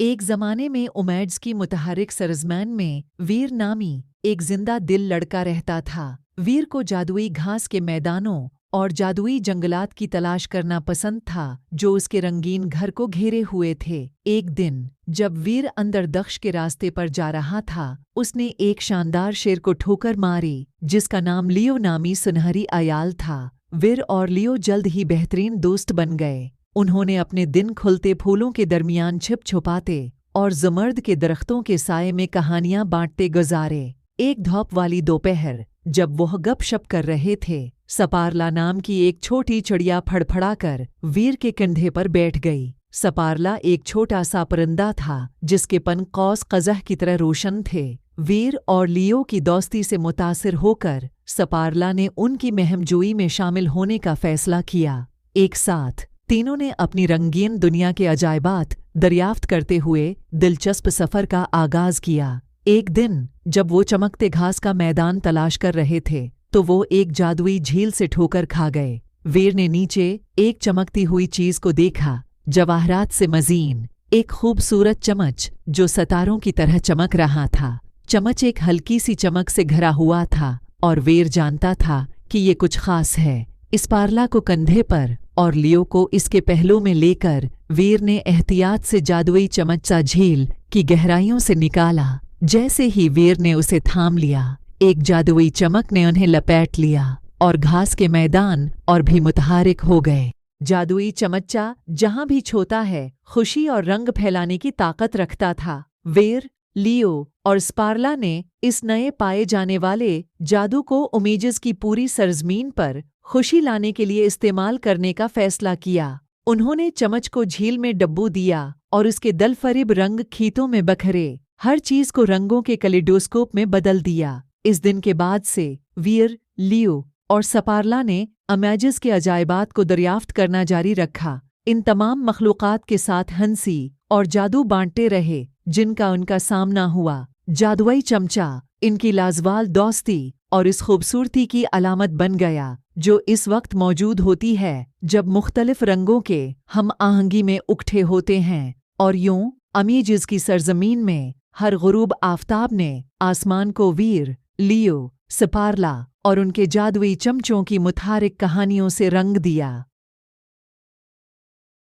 एक जमाने में उमैड्स की मुतहरिक सरजमीन में वीर नामी एक जिंदा दिल लड़का रहता था। वीर को जादुई घास के मैदानों और जादुई जंगलात की तलाश करना पसंद था जो उसके रंगीन घर को घेरे हुए थे। एक दिन जब वीर अंदर दख्श के रास्ते पर जा रहा था, उसने एक शानदार शेर को ठोकर मारी जिसका नाम लियो नामी सुनहरी अयाल था। वीर और लियो जल्द ही बेहतरीन दोस्त बन गए। उन्होंने अपने दिन खुलते फूलों के दरमियान छिप छुपाते और ज़मर्द के दरख्तों के साये में कहानियां बांटते गुजारे। एक धूप वाली दोपहर जब वह गपशप कर रहे थे, सपारला नाम की एक छोटी चिड़िया फड़फड़ाकर वीर के कंधे पर बैठ गई। सपारला एक छोटा सा परिंदा था जिसके पन कौस कज़ह की तरह रोशन थे। वीर और लियो की दोस्ती से मुतासिर होकर सपारला ने उनकी महमजोई में शामिल होने का फैसला किया। एक साथ तीनों ने अपनी रंगीन दुनिया के अजायबात दरियाफ्त करते हुए दिलचस्प सफ़र का आगाज़ किया। एक दिन जब वो चमकते घास का मैदान तलाश कर रहे थे तो वो एक जादुई झील से ठोकर खा गए। वीर ने नीचे एक चमकती हुई चीज़ को देखा, जवाहरात से मज़ीन एक खूबसूरत चमच जो सितारों की तरह चमक रहा था। चमच एक हल्की सी चमक से घरा हुआ था और वीर जानता था कि ये कुछ खास है। सपारला को कंधे पर और लियो को इसके पहलू में लेकर वीर ने एहतियात से जादुई चमचा झील की गहराइयों से निकाला। जैसे ही वीर ने उसे थाम लिया, एक जादुई चमक ने उन्हें लपेट लिया और घास के मैदान और भी मुतहरिक हो गए। जादुई चमचा जहां भी छूता है, खुशी और रंग फैलाने की ताकत रखता था। वीर, लियो और सपारला ने इस नए पाए जाने वाले जादू को उमीज़ की पूरी सरजमीन पर खुशी लाने के लिए इस्तेमाल करने का फैसला किया। उन्होंने चमच को झील में डब्बू दिया और उसके दलफरीब रंग खीतों में बखरे हर चीज़ को रंगों के कलिडोस्कोप में बदल दिया। इस दिन के बाद से वीर, लियो और सपारला ने उमैज़ के अजायबात को दरियाफ्त करना जारी रखा। इन तमाम मखलूक़ात के साथ हंसी और जादू बांटते रहे जिनका उनका सामना हुआ। जादुई चमचा इनकी लाजवाल दोस्ती और इस खूबसूरती की अलामत बन गया जो इस वक्त मौजूद होती है जब मुख्तलिफ रंगों के हम आहंगी में उकठे होते हैं। और यूं उमैज़ की सरजमीन में हर गुरूब आफताब ने आसमान को वीर, लियो, सपारला और उनके जादुई चमचों की मुतहरिक कहानियों से रंग दिया।